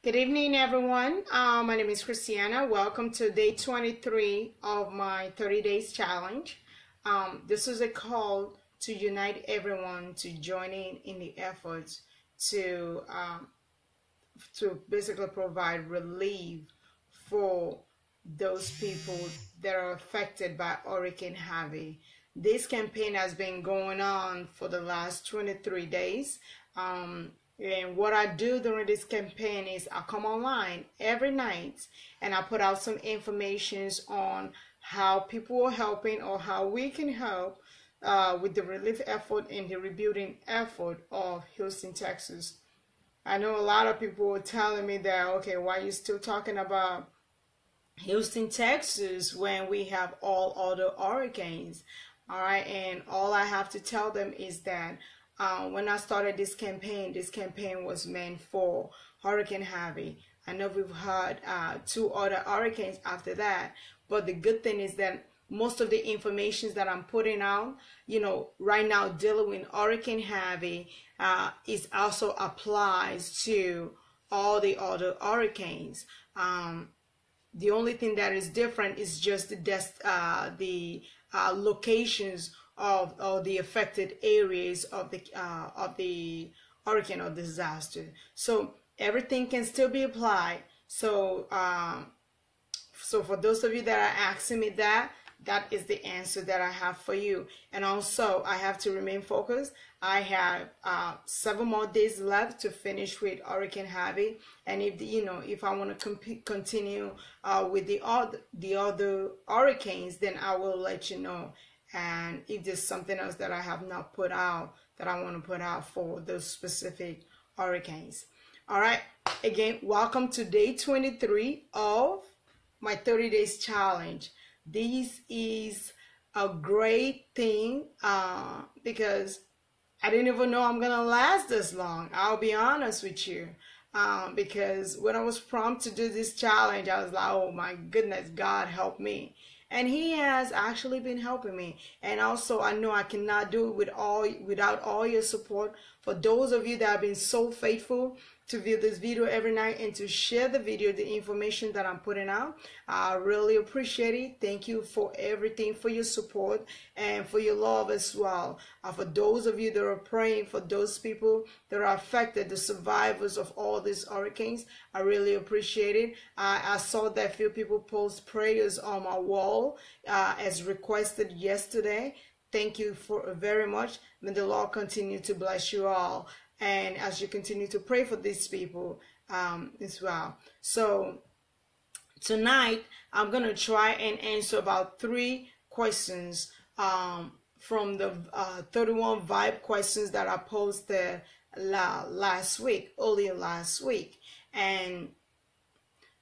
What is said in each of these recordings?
Good evening, everyone. My name is Christiana. Welcome to day 23 of my 30 days challenge. This is a call to unite everyone to join in the efforts to basically provide relief for those people that are affected by Hurricane Harvey. This campaign has been going on for the last 23 days. And what I do during this campaign is I come online every night and I put out some information on how people are helping or how we can help with the relief effort and the rebuilding effort of Houston, Texas. I know a lot of people are telling me that, okay, why are you still talking about Houston, Texas when we have all other hurricanes? All right, and all I have to tell them is that when I started this campaign was meant for Hurricane Harvey. I know we've had two other hurricanes after that, but the good thing is that most of the information that I'm putting out, right now dealing with Hurricane Harvey, is also applies to all the other hurricanes. The only thing that is different is just the locations of the affected areas of the hurricane or disaster. So everything can still be applied. So for those of you that are asking me that is the answer that I have for you. And also I have to remain focused. I have 7 more days left to finish with Hurricane Harvey, and if I want to continue with the other hurricanes, then I will let you know. And if there's something else that I have not put out that I want to put out for those specific hurricanes. All right, again, welcome to day 23 of my 30 days challenge. This is a great thing because I didn't even know I'm gonna last this long. I'll be honest with you, because when I was prompted to do this challenge, I was like, oh my goodness, God help me. And he has actually been helping me. And also, I know I cannot do it without all your support. For those of you that have been so faithful to view this video every night and to share the video, the information that I'm putting out, I really appreciate it. Thank you for everything, for your support and for your love as well. For those of you that are praying for those people that are affected, the survivors of all these hurricanes, I really appreciate it. I saw that few people post prayers on my wall as requested yesterday. Thank you very much. May the Lord continue to bless you all. And as you continue to pray for these people as well. So tonight, I'm going to try and answer about 3 questions from the 31 vibe questions that I posted earlier last week. And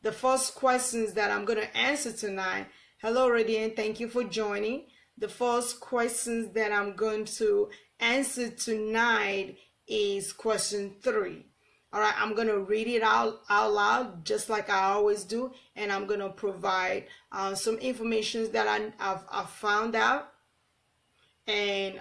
the first questions that I'm going to answer tonight, hello Radiant, thank you for joining. The first questions that I'm going to answer tonight is question 3. All right, I'm going to read it out loud just like I always do, and I'm going to provide some information that I've found out and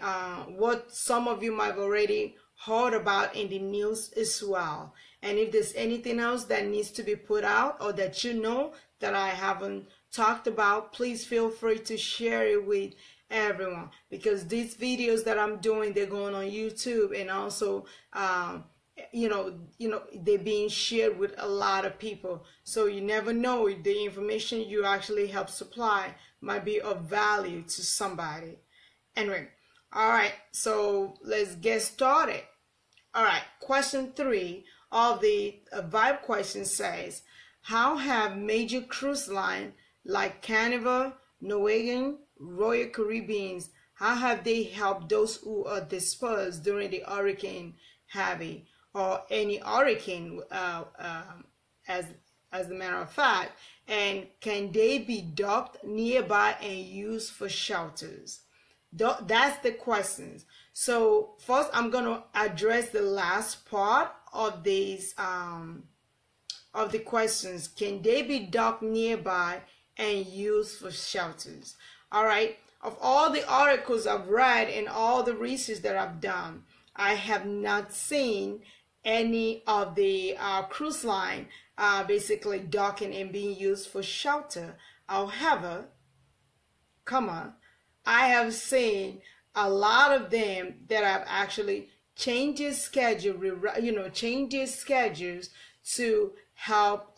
what some of you might have already heard about in the news as well. And if there's anything else that needs to be put out or that you know that I haven't talked about, please feel free to share it with everyone, because these videos that I'm doing, they're going on YouTube, and also they're being shared with a lot of people. So you never know, the information you actually help supply might be of value to somebody. Anyway, all right, so let's get started. All right, question 3 of the vibe question says, how have major cruise lines like Carnival, Norwegian, Royal Caribbeans, how have they helped those who are dispersed during the Hurricane Harvey or any hurricane as a matter of fact, and can they be docked nearby and used for shelters? That's the questions. So first I'm going to address the last part of these of the questions. Can they be docked nearby and used for shelters? All right, of all the articles I've read and all the research that I've done, I have not seen any of the cruise line basically docking and being used for shelter. However, I have seen a lot of them that have actually changed their schedule, changed their schedules to help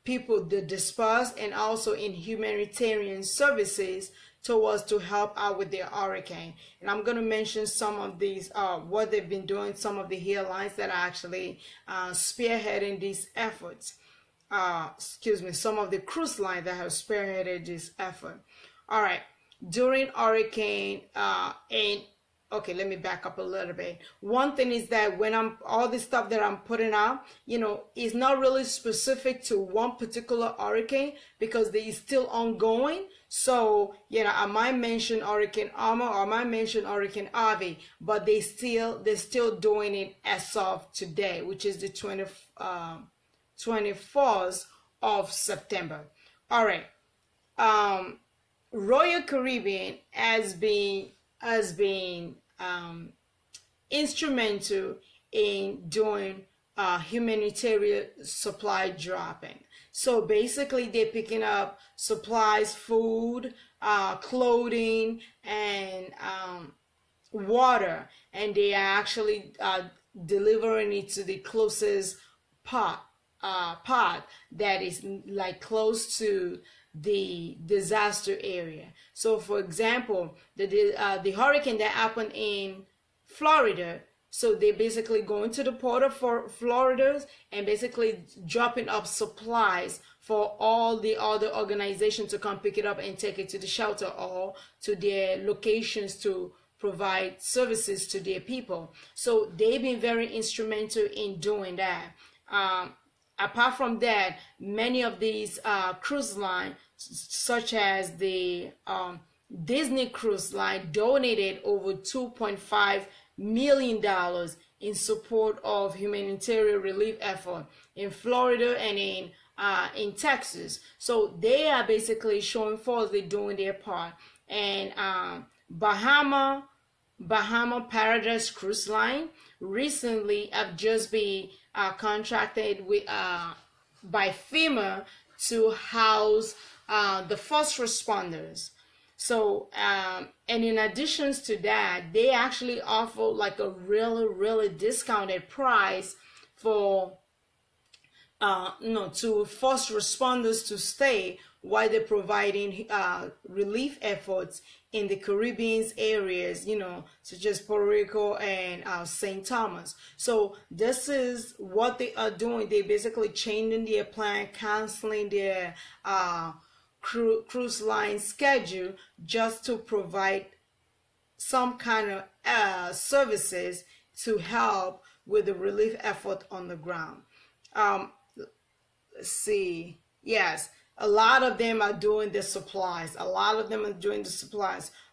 people, the dispersed, and also in humanitarian services towards to help out with their hurricane. And I'm going to mention some of these, what they've been doing, some of the airlines that are actually spearheading these efforts. Some of the cruise lines that have spearheaded this effort. All right, during hurricane, okay, let me back up a little bit. One thing is that when all the stuff that I'm putting out, is not really specific to one particular hurricane because they is still ongoing. So, I might mention Hurricane Irma or I might mention Hurricane Harvey, but they're still doing it as of today, which is the 24th of September. All right. Royal Caribbean has been instrumental in doing humanitarian supply dropping. So basically, they're picking up supplies, food, clothing, and water, and they are actually delivering it to the closest part that is like close to the disaster area. So for example, the hurricane that happened in Florida, so they basically go into the port of Florida and basically dropping up supplies for all the other organizations to come pick it up and take it to the shelter or to their locations to provide services to their people. So they've been very instrumental in doing that. Apart from that, many of these cruise lines, such as the Disney Cruise Line, donated over $2.5 million in support of humanitarian relief effort in Florida and in Texas. So they are basically showing forth they're doing their part. And Bahama Paradise Cruise Line recently have just been contracted with by FEMA to house the first responders. So and in addition to that, they actually offer like a really discounted price for to first responders to stay while they're providing relief efforts in the Caribbean areas, such as Puerto Rico and St. Thomas. So this is what they are doing. They basically changing their plan, canceling their cruise line schedule just to provide some kind of services to help with the relief effort on the ground. Let's see. Yes. A lot of them are doing the supplies.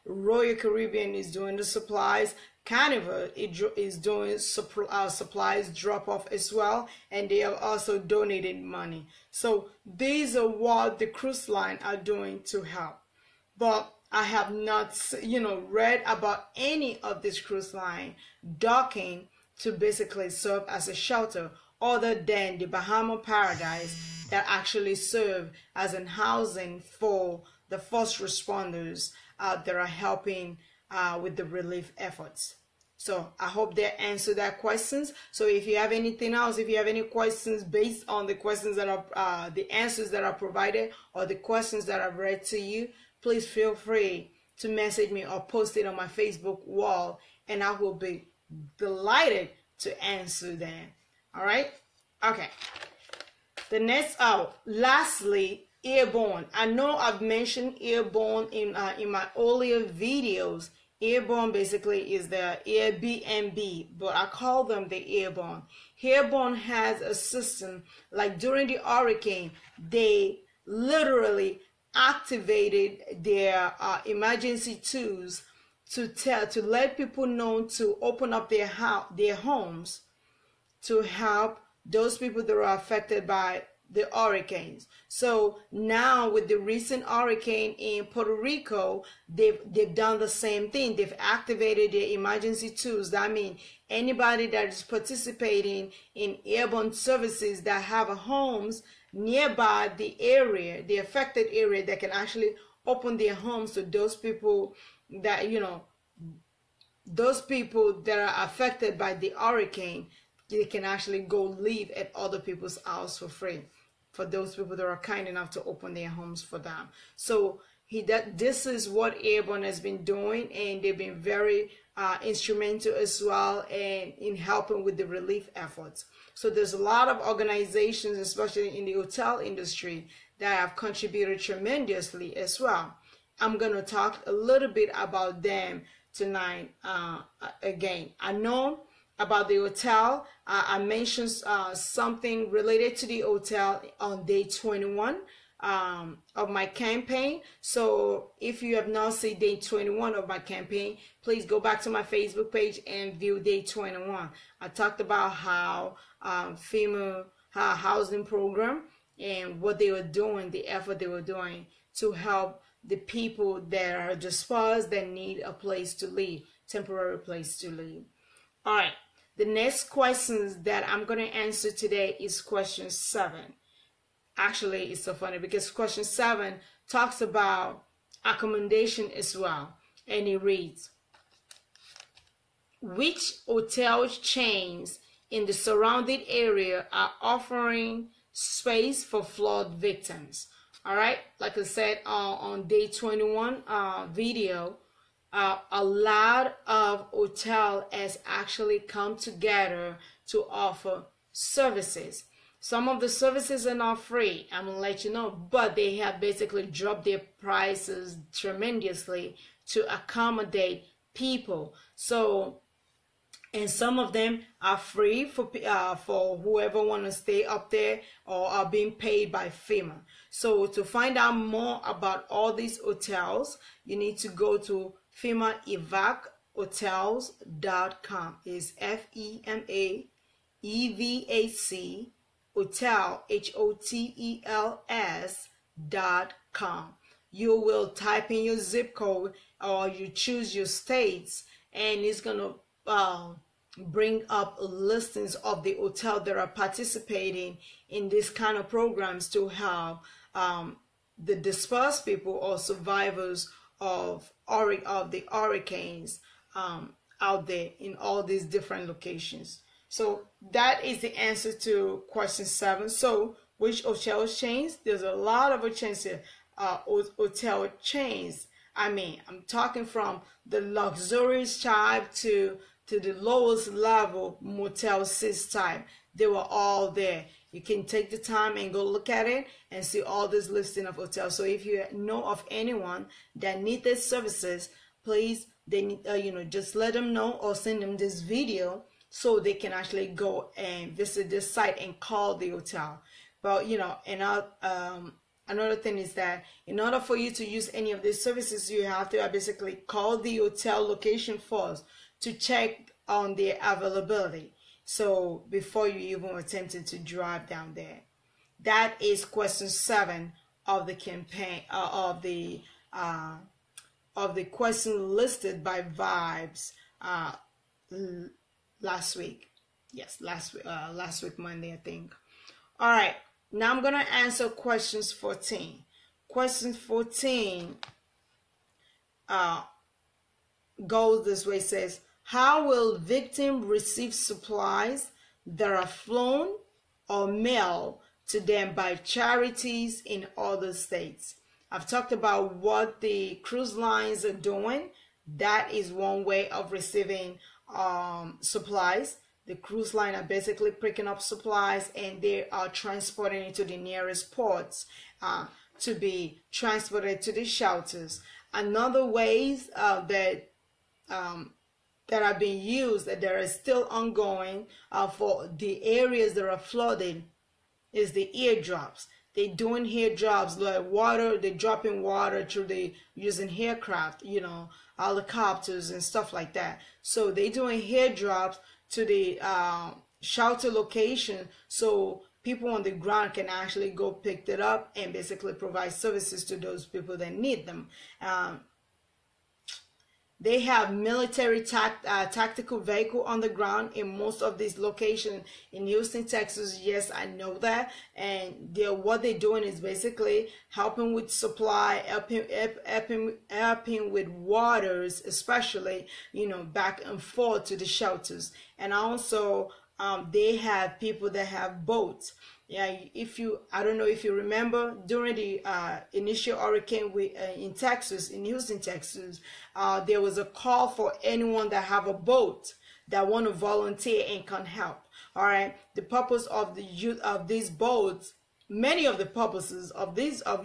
Royal Caribbean is doing the supplies. Carnival is doing supplies drop off as well, and they are also donating money. So these are what the cruise line are doing to help. But I have not, read about any of this cruise line docking to basically serve as a shelter, other than the Bahama Paradise that actually serve as an housing for the first responders that are helping with the relief efforts. So I hope they answer that questions. So if you have anything else, if you have any questions based on the questions that are the answers that are provided or the questions that I've read to you, please feel free to message me or post it on my Facebook wall, and I will be delighted to answer them. All right. Okay. The next lastly, airborne. I know I've mentioned airborne in my earlier videos. Airborne basically is the Airbnb, but I call them the airborne. Airborne has a system, like during the hurricane, they literally activated their emergency tools to let people know to open up their homes to help those people that are affected by the hurricanes. So now with the recent hurricane in Puerto Rico, they've done the same thing. They've activated their emergency tools. That means anybody that is participating in airborne services that have homes nearby the area, the affected area, that can actually open their homes to those people that, those people that are affected by the hurricane. They can actually go live at other people's house for free, for those people that are kind enough to open their homes for them. So this is what Airborne has been doing, and they've been very instrumental as well in helping with the relief efforts. So there's a lot of organizations, especially in the hotel industry, that have contributed tremendously as well. I'm going to talk a little bit about them tonight. Again, I know about the hotel. I mentioned something related to the hotel on day 21 of my campaign. So if you have not seen day 21 of my campaign, please go back to my Facebook page and view day 21. I talked about how FEMA housing program and what they were doing, the effort they were doing to help the people that are dispersed, that need a place to live, temporary place to live. All right, the next questions that I'm going to answer today is question 7. Actually, it's so funny because question 7 talks about accommodation as well, and it reads, which hotel chains in the surrounding area are offering space for flood victims? All right, like I said on day 21 video, a lot of hotels has actually come together to offer services. Some of the services are not free, I'm gonna let you know, but they have basically dropped their prices tremendously to accommodate people. So, and some of them are free for whoever want to stay up there, or are being paid by FEMA. So to find out more about all these hotels, you need to go to FEMAEVACHotels.com. It's FEMAEVAC hotel HOTELS.com. You will type in your zip code, or you choose your states, and it's gonna bring up listings of the hotel that are participating in this kind of programs to help the dispersed people or survivors of the hurricanes out there in all these different locations. So that is the answer to question 7. So which hotel chains? There's a lot of chains here, hotel chains. I mean, I'm talking from the luxurious type to the lowest level Motel 6 type. They were all there. You can take the time and go look at it and see all this listing of hotels. So if you know of anyone that needs these services, please, they need, just let them know or send them this video so they can actually go and visit this site and call the hotel. But another thing is that in order for you to use any of these services, you have to basically call the hotel location first to check on their availability. So before you even attempted to drive down there. That is question 7 of the campaign of the question listed by Vibes last week. Yes, last week Monday, I think. All right, now I'm gonna answer questions 14. Question 14 goes this way. It says, how will victims receive supplies that are flown or mailed to them by charities in other states? I've talked about what the cruise lines are doing. That is one way of receiving supplies. The cruise line are basically picking up supplies and they are transporting it to the nearest ports to be transported to the shelters. Another ways that are being used, that are still ongoing for the areas that are flooded, is the airdrops. They're doing airdrops like water. They're dropping water through using aircraft, helicopters and stuff like that. So they're doing airdrops to the shelter location, so people on the ground can actually go pick it up and basically provide services to those people that need them. They have military tactical vehicle on the ground in most of these locations in Houston, Texas. Yes, I know that. And what they're doing is basically helping with supply, helping with waters, especially, back and forth to the shelters. And also, they have people that have boats. Yeah, I don't know if you remember, during the initial hurricane in Texas, in Houston, Texas, there was a call for anyone that have a boat that want to volunteer and can help. All right, the purpose of these boats, many of the purposes of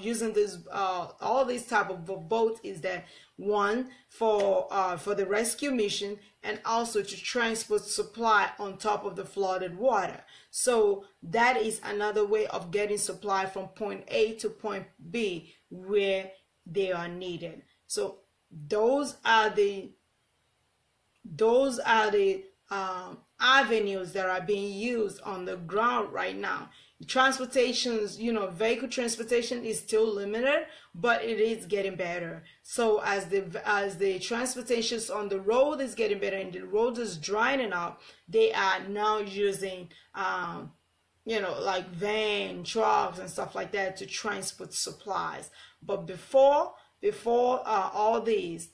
using this all these type of boats is that, one, for the rescue mission, and also to transport supply on top of the flooded water. So that is another way of getting supply from point A to point B where they are needed. So those are the avenues that are being used on the ground right now. Transportations, vehicle transportation is still limited, but it is getting better. So as the transportations on the road is getting better and the road is drying up, they are now using like van, trucks and stuff like that to transport supplies. But before all these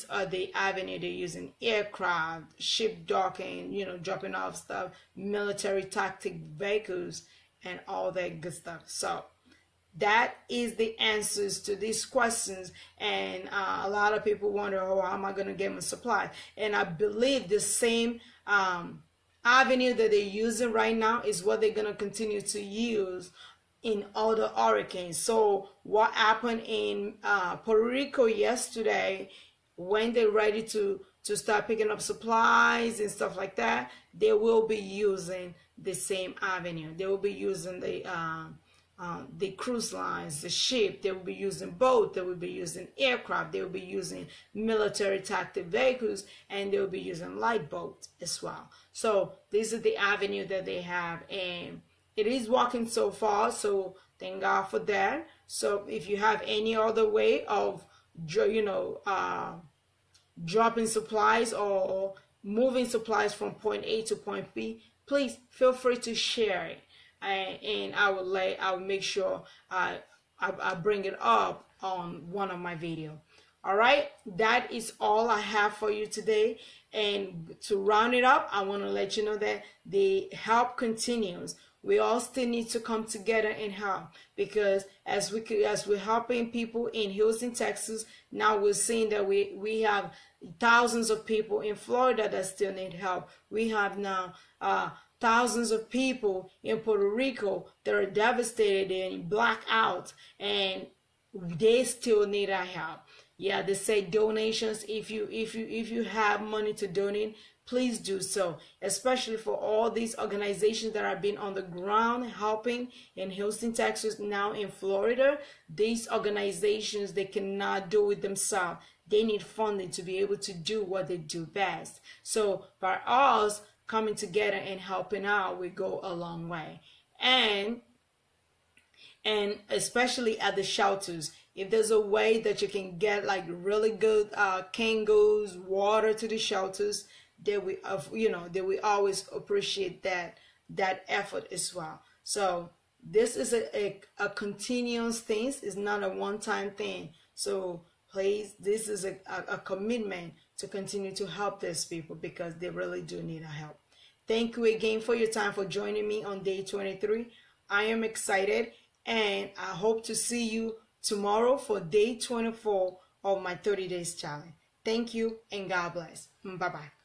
are the avenue they're using: aircraft, ship docking, dropping off stuff, military tactic vehicles, and all that good stuff. So that is the answers to these questions. And a lot of people wonder, how am I going to get my supply? And I believe the same avenue that they're using right now is what they're going to continue to use in other hurricanes. So what happened in Puerto Rico yesterday, when they're ready to start picking up supplies and stuff like that, they will be using the same avenue. They will be using the cruise lines, the ship. They will be using boat. They will be using aircraft. They will be using military tactic vehicles, and they will be using light boats as well. So this is the avenue that they have, and it is working so far. So thank God for that. So if you have any other way of dropping supplies or moving supplies from point A to point B, please feel free to share it, and I will make sure I bring it up on one of my videos. All right, that is all I have for you today. And to round it up, I want to let you know that the help continues. We all still need to come together and help, because as we're helping people in Houston, Texas, now we're seeing that we have thousands of people in Florida that still need help. We have now thousands of people in Puerto Rico that are devastated and blacked out, and they still need our help. Yeah, they say donations. If you have money to donate, please do so, especially for all these organizations that have been on the ground helping in Houston, Texas, now in Florida. These organizations, they cannot do it themselves. They need funding to be able to do what they do best. So by us coming together and helping out, we go a long way. And especially at the shelters, if there's a way that you can get like really good canned goods, water to the shelters, that we always appreciate that effort as well. So this is a continuous thing. It's not a one-time thing. So please, this is a commitment to continue to help these people, because they really do need our help. Thank you again for your time, for joining me on day 23. I am excited, and I hope to see you tomorrow for day 24 of my 30 days challenge. Thank you, and God bless. Bye-bye.